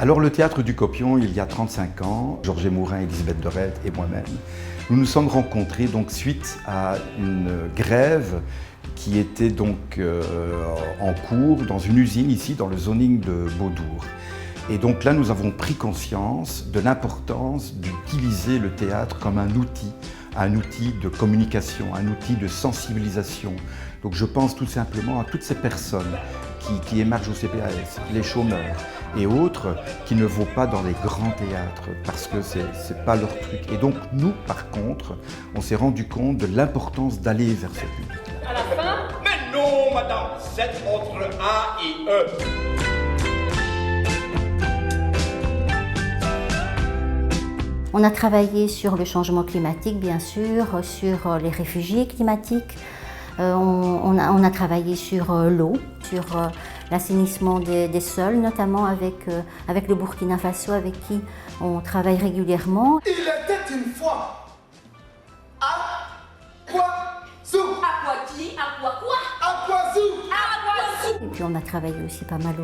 Alors le Théâtre du Copion, il y a 35 ans, Georges Mourin, Elisabeth Dorette et moi-même, nous nous sommes rencontrés donc suite à une grève qui était donc en cours dans une usine ici dans le zoning de Beaudour. Et donc là, nous avons pris conscience de l'importance d'utiliser le théâtre comme un outil de communication, un outil de sensibilisation. Donc je pense tout simplement à toutes ces personnes qui émargent au CPAS, les chômeurs et autres, qui ne vont pas dans les grands théâtres parce que c'est pas leur truc. Et donc nous, par contre, on s'est rendu compte de l'importance d'aller vers ce public-là. À la fin? Mais non, madame, c'est entre A et E. On a travaillé sur le changement climatique, bien sûr, sur les réfugiés climatiques. On a travaillé sur l'eau, sur l'assainissement des sols, notamment avec le Burkina Faso, avec qui on travaille régulièrement. Il était une fois Aquazou. Et puis on a travaillé aussi pas mal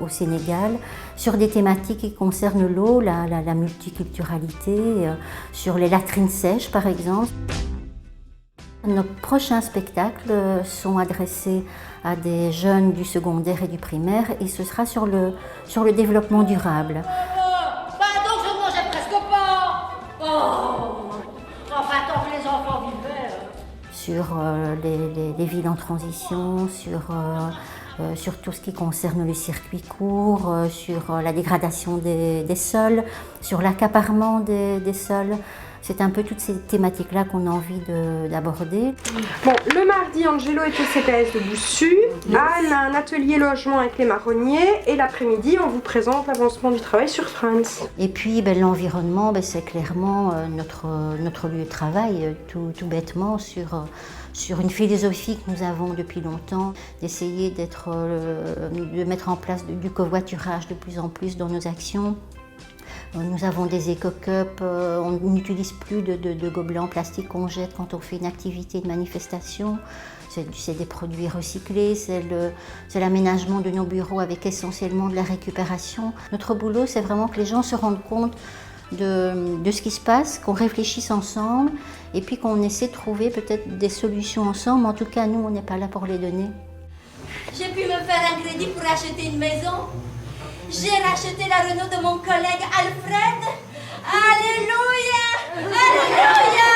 au Sénégal sur des thématiques qui concernent l'eau, la multiculturalité, sur les latrines sèches par exemple. Nos prochains spectacles sont adressés à des jeunes du secondaire et du primaire et ce sera sur le développement durable. Donc je mangeais presque pas. Oh, enfin tant que les enfants vivaient. Sur les villes en transition, sur tout ce qui concerne le circuit court, sur la dégradation des sols, sur l'accaparement des sols. C'est un peu toutes ces thématiques-là qu'on a envie d'aborder. Bon, le mardi, Angelo est au CPS de Boussu, Anne a un atelier logement avec les marronniers et l'après-midi, on vous présente l'avancement du travail sur France. Et puis l'environnement, c'est clairement notre lieu de travail, tout bêtement, sur une philosophie que nous avons depuis longtemps, d'essayer de mettre en place du covoiturage de plus en plus dans nos actions. Nous avons des éco-cups, on n'utilise plus de gobelets en plastique qu'on jette quand on fait une activité de manifestation. C'est des produits recyclés, c'est l'aménagement de nos bureaux avec essentiellement de la récupération. Notre boulot, c'est vraiment que les gens se rendent compte de ce qui se passe, qu'on réfléchisse ensemble et puis qu'on essaie de trouver peut-être des solutions ensemble. En tout cas, nous, on n'est pas là pour les donner. J'ai pu me faire un crédit pour acheter une maison. J'ai racheté la Renault de mon collègue Alfred. Alléluia! Alléluia!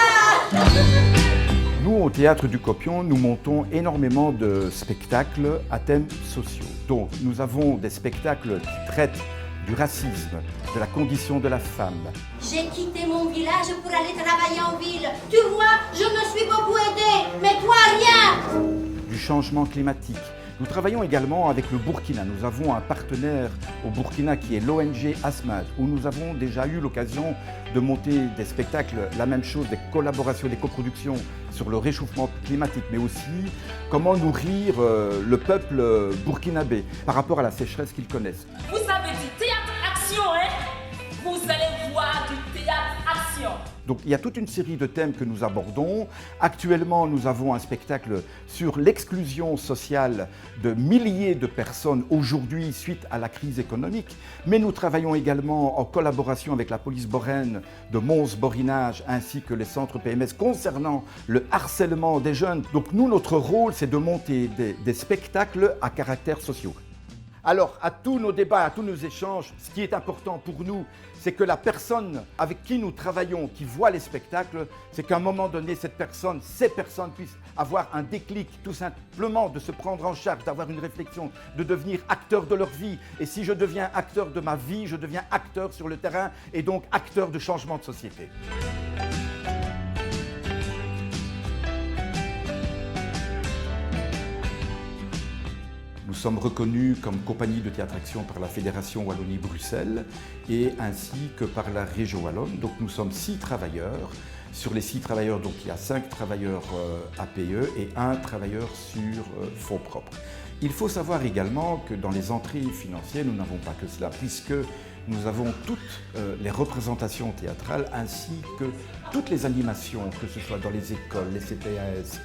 Nous, au Théâtre du Copion, nous montons énormément de spectacles à thèmes sociaux. Donc, nous avons des spectacles qui traitent du racisme, de la condition de la femme. J'ai quitté mon village pour aller travailler en ville. Tu vois, je me suis beaucoup aidée, mais toi, rien! Du changement climatique. Nous travaillons également avec le Burkina. Nous avons un partenaire au Burkina qui est l'ONG ASMAD, où nous avons déjà eu l'occasion de monter des spectacles, la même chose, des collaborations, des coproductions sur le réchauffement climatique, mais aussi comment nourrir le peuple burkinabé par rapport à la sécheresse qu'ils connaissent. Vous avez du théâtre-action, hein? Vous allez voir du théâtre-action. Donc il y a toute une série de thèmes que nous abordons. Actuellement, nous avons un spectacle sur l'exclusion sociale de milliers de personnes aujourd'hui suite à la crise économique. Mais nous travaillons également en collaboration avec la police boraine de Mons-Borinage ainsi que les centres PMS concernant le harcèlement des jeunes. Donc nous, notre rôle, c'est de monter des spectacles à caractère social. Alors, à tous nos débats, à tous nos échanges, ce qui est important pour nous, c'est que la personne avec qui nous travaillons, qui voit les spectacles, c'est qu'à un moment donné, ces personnes puissent avoir un déclic, tout simplement de se prendre en charge, d'avoir une réflexion, de devenir acteur de leur vie. Et si je deviens acteur de ma vie, je deviens acteur sur le terrain et donc acteur de changement de société. Nous sommes reconnus comme compagnie de théâtre-action par la Fédération Wallonie-Bruxelles et ainsi que par la région wallonne. Donc nous sommes 6 travailleurs. Sur les 6 travailleurs, donc, il y a 5 travailleurs APE et 1 travailleur sur fonds propres. Il faut savoir également que dans les entrées financières, nous n'avons pas que cela, puisque nous avons toutes les représentations théâtrales ainsi que toutes les animations, que ce soit dans les écoles, les CPAS,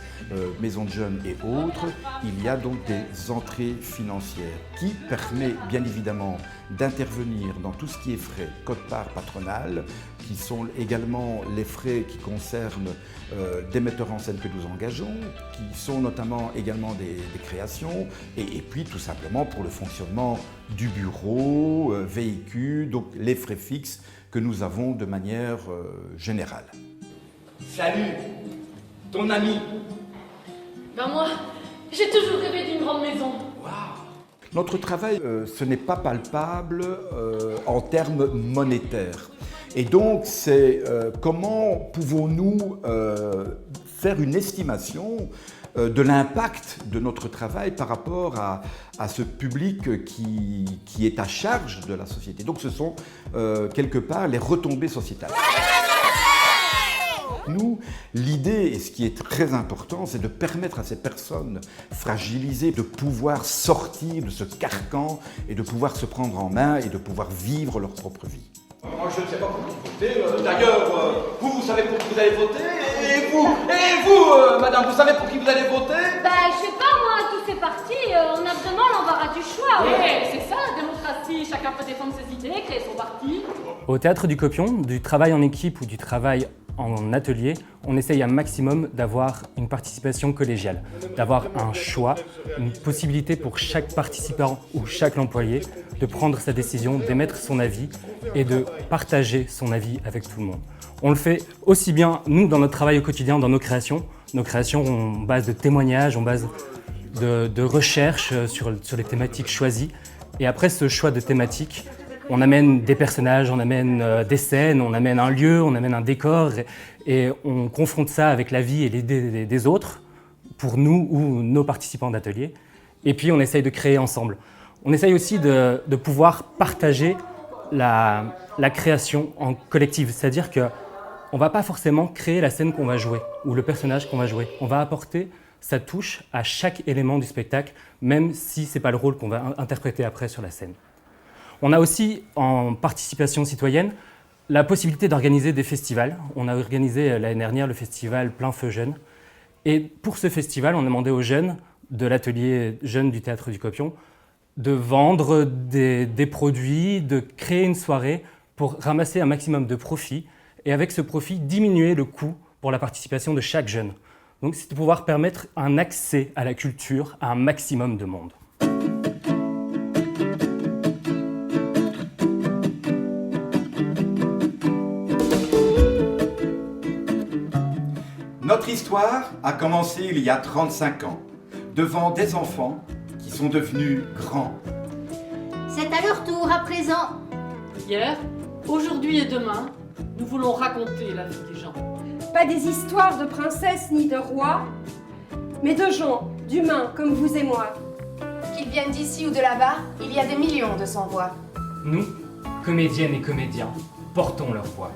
maisons de jeunes et autres. Il y a donc des entrées financières qui permettent bien évidemment d'intervenir dans tout ce qui est frais, quote-part patronale, qui sont également les frais qui concernent des metteurs en scène que nous engageons, qui sont notamment également des créations, et puis tout simplement pour le fonctionnement du bureau, véhicule, donc les frais fixes que nous avons de manière générale. Salut, ton ami. Ben moi, j'ai toujours rêvé d'une grande maison. Notre travail, ce n'est pas palpable en termes monétaires. Et donc, c'est comment pouvons-nous faire une estimation de l'impact de notre travail par rapport à ce public qui est à charge de la société. Donc ce sont quelque part les retombées sociétales. Nous, l'idée, et ce qui est très important, c'est de permettre à ces personnes fragilisées de pouvoir sortir de ce carcan et de pouvoir se prendre en main et de pouvoir vivre leur propre vie. Moi, je ne sais pas pour qui voter. D'ailleurs, vous savez pour qui vous allez voter. Et vous, madame, vous savez pour qui vous allez voter? Ben, je sais pas, moi, tous ces partis, on a vraiment l'embarras du choix. Ouais, c'est ça, la démocratie. Chacun peut défendre ses idées, créer son parti. Au Théâtre du Copion, du travail en équipe ou du travail en atelier, on essaye un maximum d'avoir une participation collégiale, d'avoir un choix, une possibilité pour chaque participant ou chaque employé de prendre sa décision, d'émettre son avis et de partager son avis avec tout le monde. On le fait aussi bien, nous, dans notre travail au quotidien, dans nos créations. Nos créations, on base de témoignages, on base de recherches sur les thématiques choisies. Et après ce choix de thématiques, on amène des personnages, on amène des scènes, on amène un lieu, on amène un décor et on confronte ça avec la vie et l'idée des autres pour nous ou nos participants d'atelier. Et puis on essaye de créer ensemble. On essaye aussi de pouvoir partager la création en collective, c'est-à-dire qu'on ne va pas forcément créer la scène qu'on va jouer ou le personnage qu'on va jouer. On va apporter sa touche à chaque élément du spectacle, même si ce n'est pas le rôle qu'on va interpréter après sur la scène. On a aussi, en participation citoyenne, la possibilité d'organiser des festivals. On a organisé l'année dernière le festival Plein Feu Jeunes. Et pour ce festival, on a demandé aux jeunes de l'atelier Jeunes du Théâtre du Copion de vendre des produits, de créer une soirée pour ramasser un maximum de profit et avec ce profit, diminuer le coût pour la participation de chaque jeune. Donc c'est de pouvoir permettre un accès à la culture à un maximum de monde. Notre histoire a commencé il y a 35 ans, devant des enfants qui sont devenus grands. C'est à leur tour à présent. Hier, aujourd'hui et demain, nous voulons raconter la vie des gens. Pas des histoires de princesses ni de rois, mais de gens, d'humains comme vous et moi. Qu'ils viennent d'ici ou de là-bas, il y a des millions de sans-voix. Nous, comédiennes et comédiens, portons leur voix.